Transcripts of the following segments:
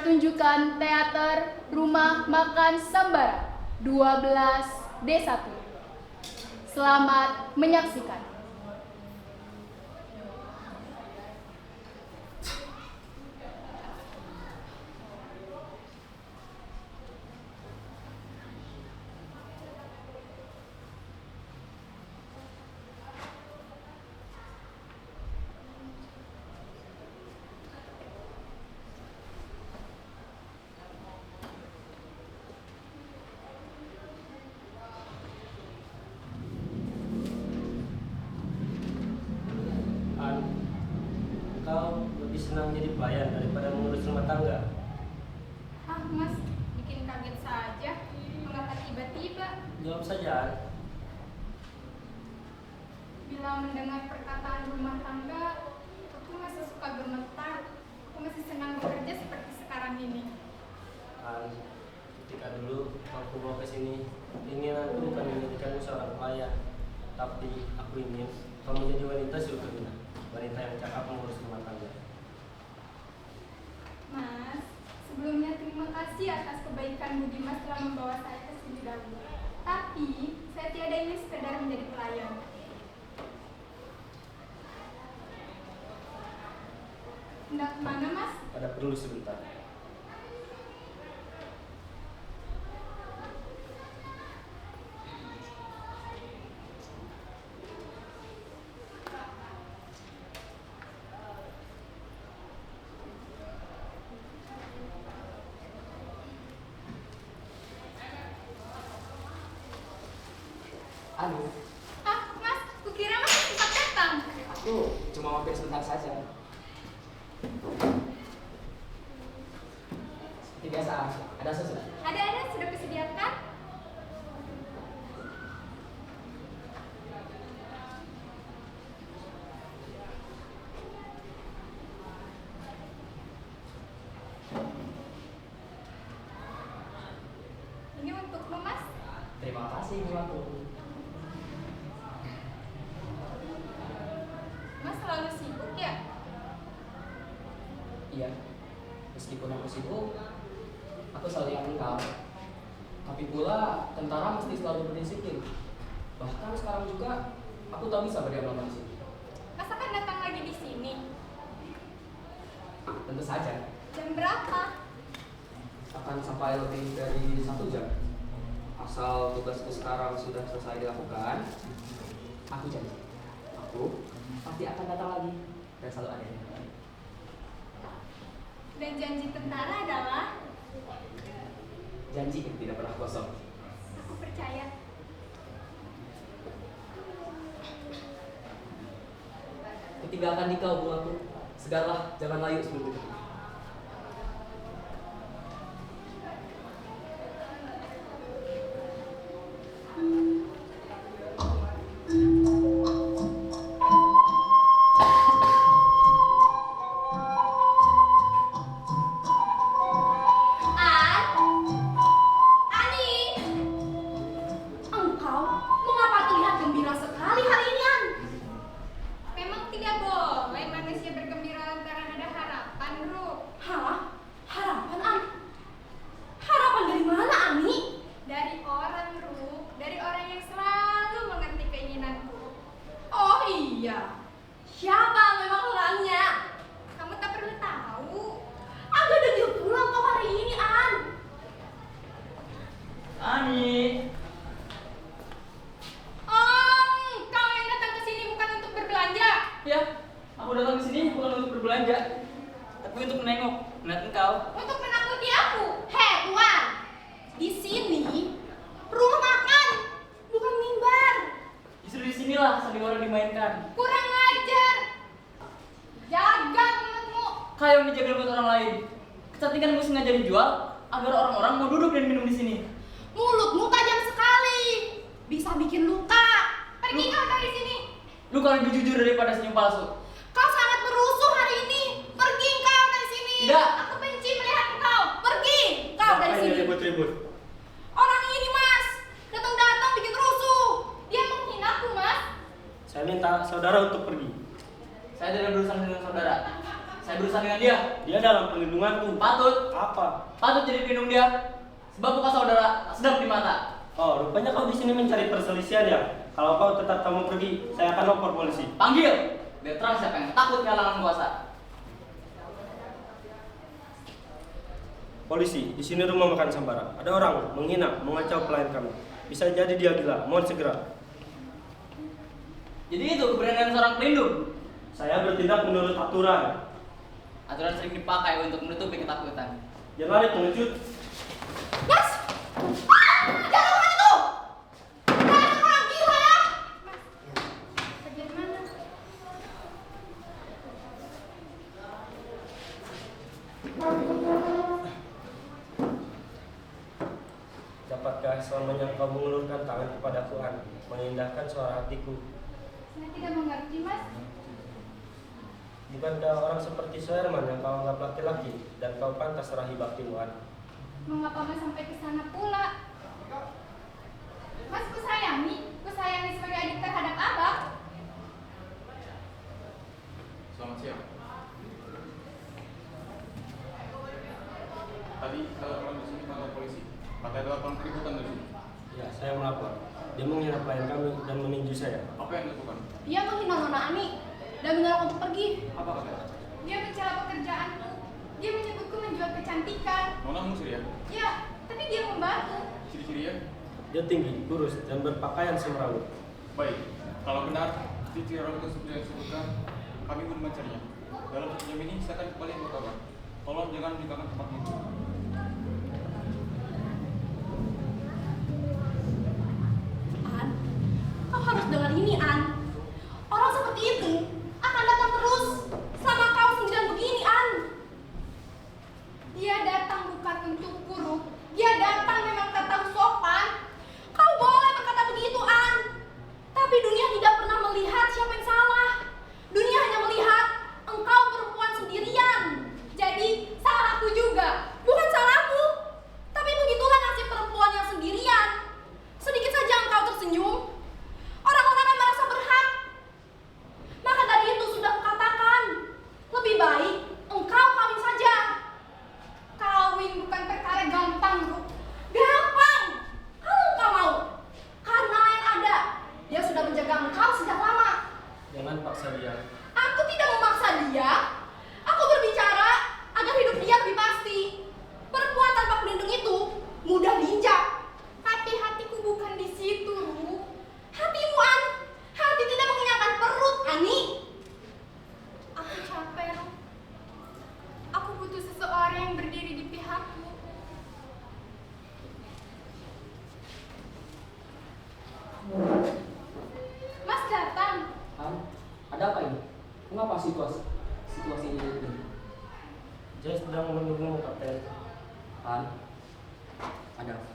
pertunjukan teater Rumah Makan Sambara 12D1. Selamat menyaksikan. Kau lebih senang jadi pelayan daripada mengurus rumah tangga? Ah, Mas, bikin kaget saja. Mengapa tiba-tiba? Jawab saja. Bila mendengar perkataan rumah tangga, aku masih suka gemetar. Aku masih senang bekerja seperti sekarang ini. Ketika dulu aku bawa ke sini, ingin aku bukan menjadikanmu seorang pelayan, tapi aku ingin kamu menjadi wanita surgawi, wanita yang cakap mengurus rumah tangga. Mas, sebelumnya terima kasih atas kebaikan Budi Mas telah membawa saya ke sini dahulu. Tapi, saya tiada ingin sekedar menjadi pelayan. Hendak kemana, Mas? Ada perlu sebentar. Anu, Ah, Mas, kukira Mas cepat datang. aku cuma mampir sebentar saja. Seperti biasa, ada susu. Ada, sudah kusediakan. Ini untukmu, Mas. Terima kasih, Ibu. Mas selalu sibuk ya? Iya, meskipun aku sibuk, aku selalu yang engkau. Tapi pula, tentara mesti selalu berdisiplin. Bahkan sekarang juga, aku tak bisa berdiam lama di sini. Mas akan datang lagi di sini. Tentu saja, Jam berapa? akan sampai lebih dari 1 jam. Asal tugasku sekarang sudah selesai dilakukan, aku janji, aku pasti akan datang lagi dan selalu ada di depan. Dan janji tentara adalah Janji yang tidak pernah kosong. aku percaya. Kutinggalkan di kau, bungaku. Segarlah, jangan layu sebelum itu. Ani, engkau mengapa terlihat gembira sekali hari ini, An? Memang tidak boleh manusia bergembira lantaran ada harapan, Ru. Hah? Harapan, An? Harapan dari mana, Ani? Dari orang, Ru. Dari orang yang selalu mengerti keinginanku. Oh iya, siapa memang orangnya? Kamu tak perlu tahu. Agak degil pulang kau hari ini, An. Ani, Kau yang datang ke sini bukan untuk berbelanja. ya, aku datang ke sini bukan untuk berbelanja, tapi untuk melihat engkau. Untuk menakuti aku. Hei, Tuan. Di sini rumah makan, bukan mimbar. Justru di sinilah sandiwara dimainkan. Kurang ajar. Jaga mulutmu. Kau yang dijaga buat orang lain. Kecantikanmu sengaja dijual agar orang-orang mau duduk dan minum di sini. Mulutmu tajam sekali, bisa bikin luka. Pergi kau dari sini. Lu kalau lebih jujur daripada senyum palsu. Kau sangat merusuh hari ini. Pergi kau dari sini. Tidak. Aku benci melihat kau. Pergi kau dari Ngapain sini. ribut-ribut? Orang ini, Mas, datang-datang bikin rusuh. Dia menghinaku, Mas. Saya minta saudara untuk pergi. Saya tidak berurusan dengan saudara. Saya berusaha dengan dia. Dia dalam perlindunganku. Patut jadi pelindung dia. Sebab bukan saudara sedang di mata. Oh, rupanya kau di sini mencari perselisihan ya? Kalau kau tetap tak mau pergi, saya akan lapor polisi. Panggil. Biar terang siapa yang takut kehilangan kuasa. Polisi, di sini rumah makan Sambara. Ada orang menghina, mengacau pelayan kami. Bisa jadi dia gila. Mohon segera. Jadi itu keberanian seorang pelindung. Saya bertindak menurut aturan. Aturan sering dipakai untuk menutupi ketakutan. Jangan lari pengecut. Mas! Jangan lakukan itu! Kalian orang gila ya! Bagaimana? Dapatkah selamanya kau mengulurkan tangan kepada Tuhan, mengindahkan suara hatiku? Saya tidak mengerti, Mas. Bukankah orang seperti Soerman yang kau anggap laki-laki dan kau pantas rahi bakti Tuhan? Mengapa Mas sampai ke sana pula? Mas kusayangi sebagai adik terhadap Abang. Selamat siang. Tadi saya laporan di sini kantor polisi. Katanya ada laporan keributan di sini. Ya, saya melapor. Dia menghina pelayan kami dan meninju saya. Apa yang dilakukan? Dia menghina Nona Ani dan menolak untuk pergi. Apa katanya? Dia mencela pekerjaanku. Dia menyebutku menjual kecantikan. Nona musir ya? Ya, tapi dia membantu. Ciri-cirinya? Dia tinggi, kurus, dan berpakaian semrawut. Baik. Kalau benar, ciri-ciri orang itu seperti yang disebutkan, kami pun mencarinya. Dalam satu jam ini saya akan kembali ke kabar. Tolong jangan meninggalkan tempat itu. An, kau harus dengar ini, An. Orang seperti itu akan datang terus selama kau sendirian begini, An. Dia datang bukan untuk buruk. Dia datang memang tak tahu sopan. Kau boleh berkata begitu, An. Tapi dunia tidak pernah melihat siapa yang salah. Dunia hanya melihat engkau perempuan sendirian. Jadi salahku juga. Bukan salahmu. Tapi begitulah nasib perempuan yang sendirian. Sedikit saja engkau tersenyum, orang-orang akan merasa berhak. Maka dari itu sudah kukatakan, lebih baik engkau kawin saja. Kawin bukan perkara gampang, Bu. Gampang, kalau engkau mau. Karena lain ada. Dia sudah menjaga engkau sejak lama. Jangan paksa dia. Aku tidak memaksa dia. Aku berbicara agar hidup dia lebih pasti. Perempuan tanpa pelindung itu mudah diinjak. Tapi hatiku bukan di situ, Bu. Hatimu, An. Hati tidak mengenyangkan perut, Ani. Aku capek, Ru. Aku butuh seseorang yang berdiri di pihakku. Mas datang. Han, ada apa ini? Mengapa situasi ini begini? Saya sedang menunggumu, Kapten. Han, ada apa?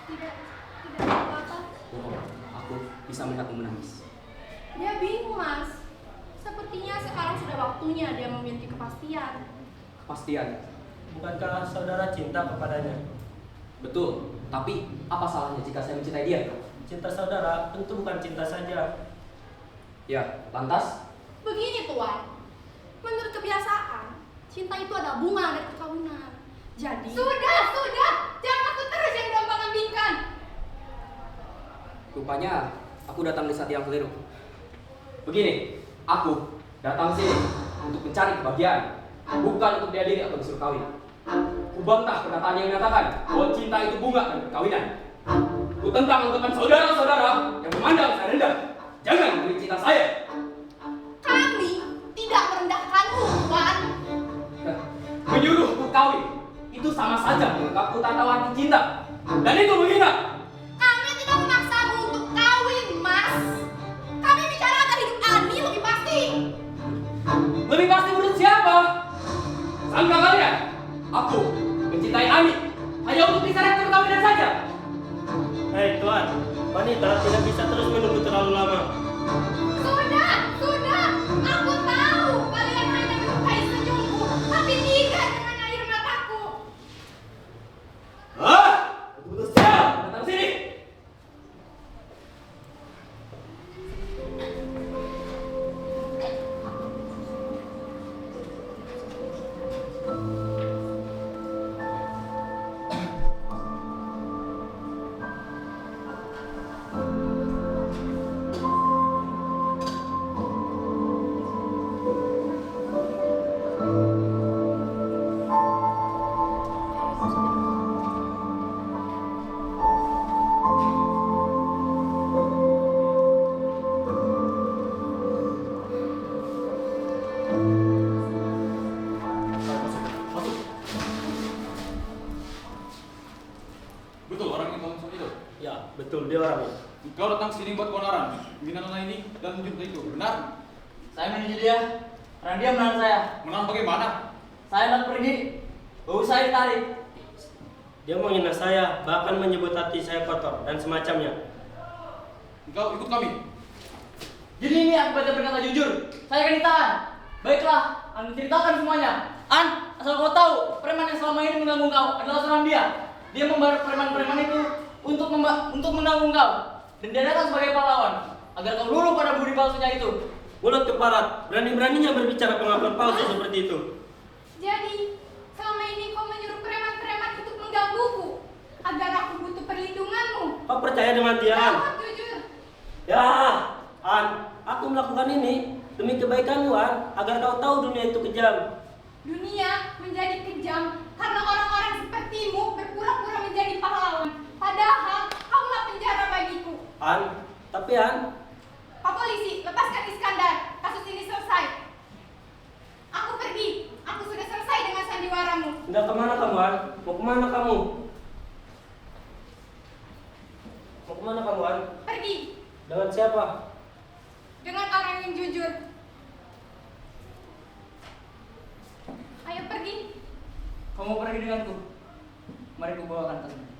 Tidak ada apa-apa. Bohong, aku bisa melihatmu menangis. Dia bingung, Mas. Sepertinya sekarang sudah waktunya dia memiliki kepastian. Kepastian, Bukankah saudara cinta kepadanya? betul. Tapi apa salahnya jika saya mencintai dia? Cinta saudara tentu bukan cinta saja. Ya, lantas? Begini, Tuan. Menurut kebiasaan, cinta itu adalah bunga dari perkawinan. Jadi, Sudah. Jangan aku terus yang gampang-ambingkan. Rupanya aku datang di saat yang keliru. Begini, aku datang sini untuk mencari kebahagiaan, bukan untuk diadili atau disuruh kawin. Kubantah perkataan yang menyatakan bahwa cinta itu bunga dan perkawinan. Ku tentang anggapan saudara-saudara yang memandang saya rendah. Jangan memberi cinta saya. kami tidak merendahkanmu, Tuan. Menyuruhku kawin itu sama saja menganggapku tak tahu arti cinta. Dan itu menghina. Kami tidak memaksamu untuk kawin, Mas. Kami bicara agar hidup Ani lebih pasti. Lebih pasti menurut siapa? Sangka kalian? Aku mencintai Ani hanya untuk diseret perkawinan saja. Hei Tuan, wanita tidak bisa terus menunggu terlalu lama. Sudah. Aku tahu kalian hanya menyukai senyumku, tapi tidak dengan air mataku. Hah? Betul-betul siap datang sini. Betul, dia orangnya. Engkau datang sini buat keonaran, menghina nona ini dan menjemput itu, benar? Saya menuju dia karena dia menahan saya. Menang bagaimana? Saya hendak pergi, bau saya ditarik. Dia menghina saya, bahkan menyebut hati saya kotor dan semacamnya. Engkau ikut kami. Jadi ini akibatnya berkata jujur. Saya akan ditahan. Baiklah, An ceritakan semuanya. An, asal kau tahu, preman yang selama ini mengganggu kau adalah seorang dia. Dia membayar preman-preman itu untuk mengganggu kau. Dan dia datang sebagai pahlawan agar kau luluh pada budi palsunya itu. Mulut keparat, berani-beraninya berbicara pengakuan palsu seperti itu. Jadi, selama ini kau menyuruh preman-preman untuk menggangguku agar aku butuh perlindunganmu. Kau percaya dengan dia, An? Jawab jujur. Ya, An, aku melakukan ini demi kebaikanmu, An, agar kau tahu dunia itu kejam. Dunia menjadi kejam karena orang-orang sepertimu berpura-pura menjadi pahlawan. Padahal kaulah penjara bagiku. An, tapi An, Pak polisi, lepaskan Iskandar. Kasus ini selesai. Aku pergi. Aku sudah selesai dengan sandiwaramu. hendak kemana kamu, An? Mau kemana kamu? Mau kemana kamu, An? Pergi Dengan siapa? dengan orang yang jujur. Ayo pergi. Kau mau pergi denganku? Mari ku bawakan tasmu.